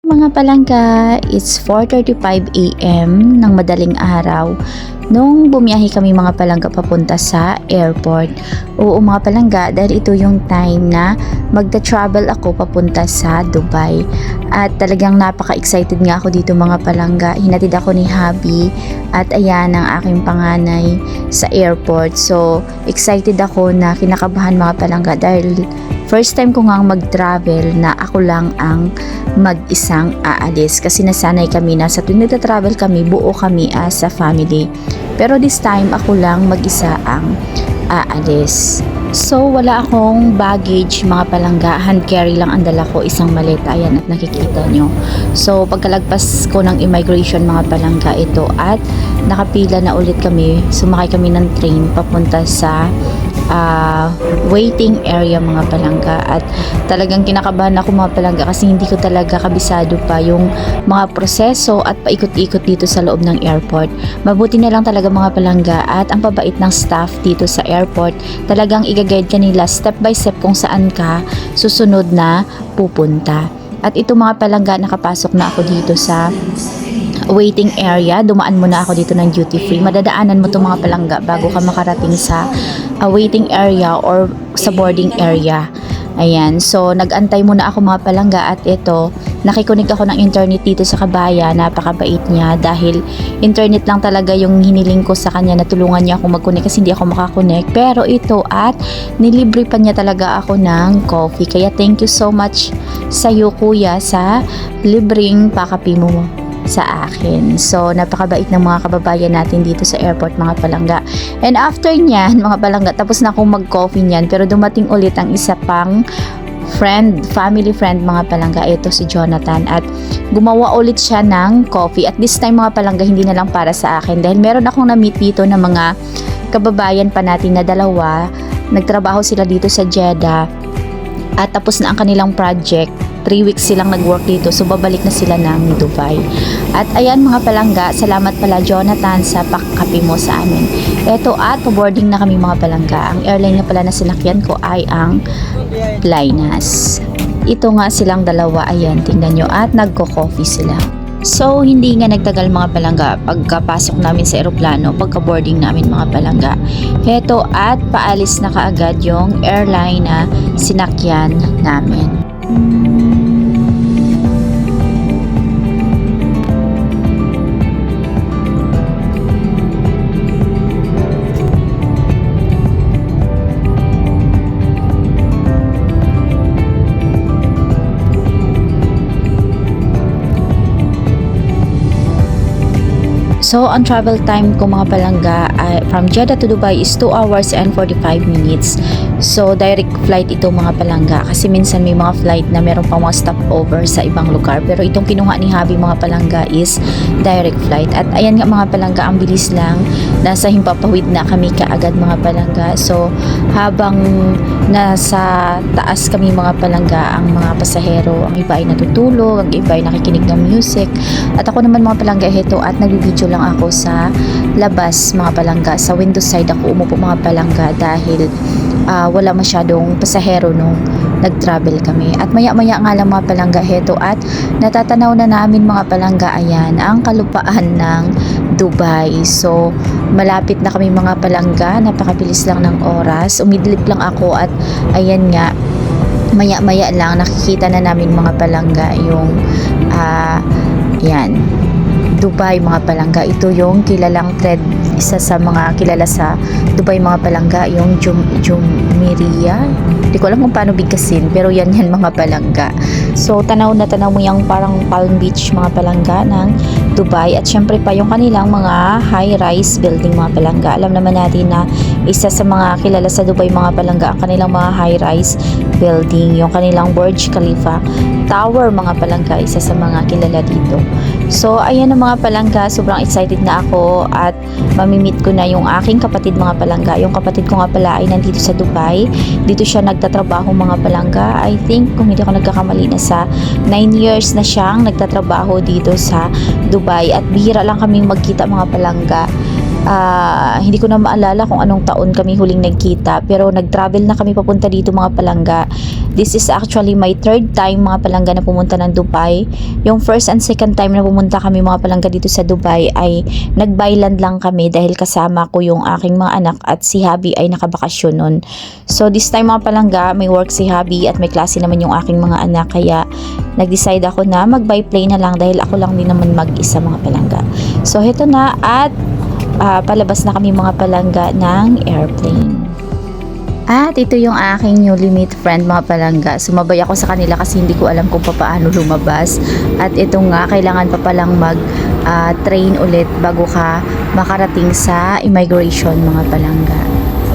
Mga palangga, it's 4:35 AM ng madaling araw nung bumiyahe kami mga palangga papunta sa airport. Oo mga palangga, dahil ito yung time na magta-travel ako papunta sa Dubai. At talagang napaka-excited nga ako dito mga palangga. Hinatid ako ni Habi at ayan ang aking panganay sa airport. So excited ako na kinakabahan mga palangga dahil first time ko nga mag-travel na ako lang ang mag-isang aalis kasi nasanay kami na sa tuwing nagta-travel kami, buo kami as a family. Pero this time ako lang mag-isa ang aalis. So wala akong baggage mga palangga, hand carry lang ang dala ko, isang maleta, ayan at nakikita nyo. So pagkalagpas ko ng immigration mga palangga ito at nakapila na ulit kami, sumakay kami ng train papunta sa waiting area mga palangga at talagang kinakabahan ako mga palangga kasi hindi ko talaga kabisado pa yung mga proseso at paikot-ikot dito sa loob ng airport. Mabuti na lang talaga mga palangga at ang pabait ng staff dito sa airport, talagang i-guide ka nila step by step kung saan ka susunod na pupunta. At ito mga palangga, nakapasok na ako dito sa waiting area. Dumaan muna ako dito ng duty free. Madadaanan mo itong mga palangga bago ka makarating sa waiting area or sa boarding area. Ayan, so nag-antay muna ako mga palangga at ito, nakikunik ako ng internet dito sa kabayan. Napakabait niya dahil internet lang talaga yung hiniling ko sa kanya na tulungan niya ako mag-connect kasi hindi ako makakonek. Pero ito at nilibre pa niya talaga ako ng coffee. Kaya thank you so much sa iyo kuya sa libreng pakapi mo sa akin. So napakabait ng mga kababayan natin dito sa airport mga palangga. And after nyan mga palangga, tapos na akong mag-coffee nyan, pero dumating ulit ang isa pang family friend mga palangga, ito si Jonathan, at gumawa ulit siya ng coffee. At this time mga palangga, hindi na lang para sa akin dahil meron akong na-meet dito ng mga kababayan pa natin na dalawa. Nagtrabaho sila dito sa Jeddah at tapos na ang kanilang project. 3 weeks silang nag-work dito, so babalik na sila ng Dubai. At ayan mga palangga, salamat pala Jonathan sa pagkapi mo sa amin. Eto at pa-boarding na kami mga palangga. Ang airline na pala na sinakyan ko ay ang Linus. Ito nga silang dalawa, ayan tingnan nyo, at nagko-coffee sila. So hindi nga nagtagal mga palangga pagkapasok namin sa eroplano, pagka-boarding namin mga palangga. Eto at paalis na kaagad yung airline na sinakyan namin. So, ang travel time ko mga palangga from Jeddah to Dubai is 2 hours and 45 minutes. So, direct flight ito mga palangga kasi minsan may mga flight na meron pang mga stopover sa ibang lugar. Pero itong kinuha ni Habi mga palangga is direct flight. At ayan nga mga palangga, ang bilis lang. Nasa Himpapawid na kami kaagad mga palangga. So, habang nasa taas kami mga palangga, ang mga pasahero, ang iba ay natutulog, ang iba ay nakikinig ng music. At ako naman mga palangga, ito at nagbibideo lang ako sa labas mga palangga. Sa window side ako umupo mga palangga dahil wala masyadong pasahero nung nag-travel kami. At maya-maya nga lang mga palangga heto at natatanaw na namin mga palangga, ayan, ang kalupaan ng Dubai. So, malapit na kami mga palangga, napakabilis lang ng oras. Umidlip lang ako at ayan nga, maya-maya lang nakikita na namin mga palangga yung yan, Dubai mga palangga. Ito yung kilalang thread, isa sa mga kilala sa Dubai mga palangga, yung Jumeirah. Hindi ko alam kung paano bigkasin, pero yan mga palangga. So tanaw na tanaw mo yung parang Palm Beach mga palangga ng Dubai. At syempre pa yung kanilang mga high-rise building mga palangga. Alam naman natin na isa sa mga kilala sa Dubai mga palangga ang kanilang mga high-rise building, yung kanilang Burj Khalifa Tower mga palangga, isa sa mga kilala dito. So ayan ang mga palangga, sobrang excited na ako at mamimit ko na yung aking kapatid mga palangga. Yung kapatid ko nga pala ay nandito sa Dubai. Dito siya nagtatrabaho mga palangga. I think kung hindi ako nagkakamali na sa 9 years na siyang nagtatrabaho dito sa Dubai at bihira lang kaming magkita mga palangga. Hindi ko na maalala kung anong taon kami huling nagkita, pero nag-travel na kami papunta dito mga palangga This is actually my third time mga palangga na pumunta ng Dubai. Yung first and second time na pumunta kami mga palangga dito sa Dubai ay nag-byland lang kami dahil kasama ko yung aking mga anak at si Habi ay nakabakasyon nun. So this time mga palangga, may work si Habi at may klase naman yung aking mga anak, kaya nag-decide ako na mag-by plane na lang dahil ako lang din naman mag-isa mga palangga. So heto na at palabas na kami mga palangga ng airplane. At ito yung aking newly meet friend mga palangga. Sumabay ako sa kanila kasi hindi ko alam kung paano lumabas. At ito nga, kailangan pa palang mag-train ulit bago ka makarating sa immigration mga palangga.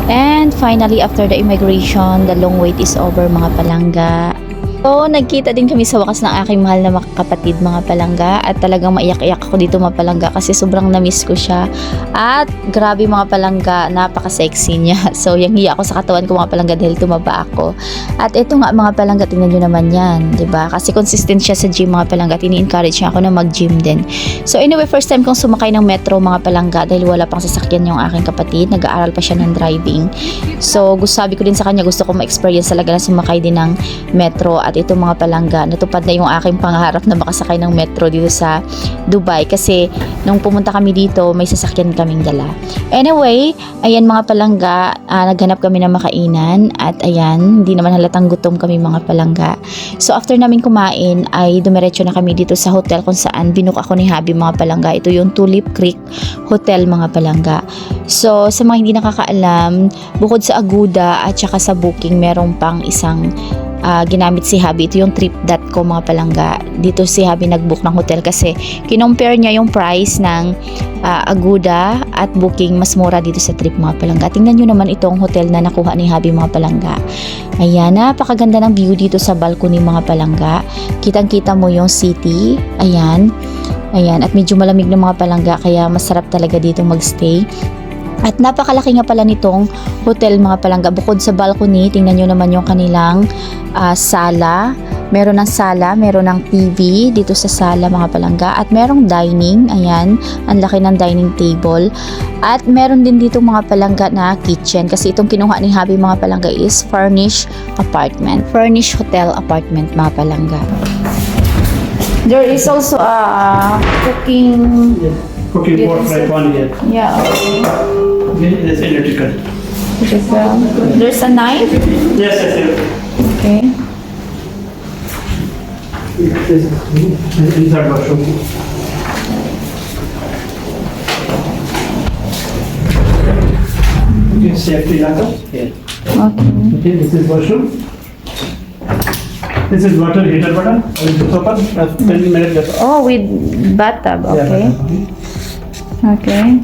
And finally, after the immigration, the long wait is over mga palangga. So, nagkita din kami sa wakas ng aking mahal na kapatid mga palangga at talagang maiyak-iyak ako dito mga palangga kasi sobrang na-miss ko siya. At grabe mga palangga, napaka-sexy niya. So, yung hiya ako sa katawan ko mga palangga dahil tumaba ako. At ito nga mga palangga, tingnan nyo naman yan, 'di ba? Kasi consistent siya sa gym mga palangga, ini-encourage niya ako na mag-gym din. So, anyway, first time kong sumakay ng metro mga palangga dahil wala pang sasakyan yung aking kapatid. Nag-aaral pa siya ng driving. So, sabi ko din sa kanya, gusto ko ma-experience talaga na sumakay din ng metro. At ito mga palangga, natupad na yung aking pangarap na makasakay ng metro dito sa Dubai kasi nung pumunta kami dito may sasakyan kaming dala. Anyway, ayan mga palangga, naghanap kami ng makainan at ayan, hindi naman halatang gutom kami mga palangga. So after namin kumain ay dumiretso na kami dito sa hotel kung saan binook ako ni Habi mga palangga. Ito yung Tulip Creek Hotel mga palangga. So sa mga hindi nakakaalam, bukod sa Agoda at saka sa Booking, merong pang isang ginamit si Habi. Ito yung trip.com mga palangga. Dito si Habi nag-book ng hotel kasi kinompare niya yung price ng Agoda at Booking, mas mura dito sa trip mga palangga. Tingnan nyo naman itong hotel na nakuha ni Habi mga palangga. Ayan, napakaganda ng view dito sa balcony mga palangga. Kitang-kita mo yung city. Ayan. Ayan, at medyo malamig ng mga palangga kaya masarap talaga dito magstay. At napakalaki nga pala nitong hotel mga palangga. Bukod sa balcony, tingnan nyo naman yung kanilang sala. Meron ng sala, meron ng TV dito sa sala mga palangga. At merong dining, ayan, ang laki ng dining table. At meron din dito mga palangga na kitchen. Kasi itong kinuha ni Habi mga palangga is furnished apartment. Furnished hotel apartment mga palangga. There is also a cooking... Cooking pot like one here. Yeah, okay. This is electrical. There's a knife? Yes, yes, yes. Okay. This is inside washroom. Okay, safety ladder. Here. Okay. Okay, this is washroom. This is water heater button. I will just open. 10 minutes just. Oh, with bathtub. Okay. Okay.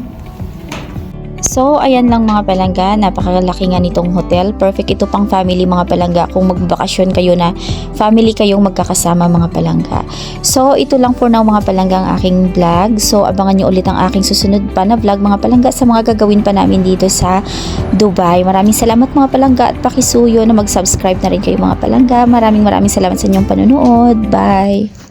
So, ayan lang mga palangga, napakalaki nga nitong hotel. Perfect ito pang family mga palangga kung magbakasyon kayo na family kayong magkakasama mga palangga. So, ito lang for now mga palangga ang aking vlog. So, abangan nyo ulit ang aking susunod pa na vlog mga palangga sa mga gagawin pa namin dito sa Dubai. Maraming salamat mga palangga at pakisuyo na mag-subscribe na rin kayo mga palangga. Maraming salamat sa inyong panonood. Bye!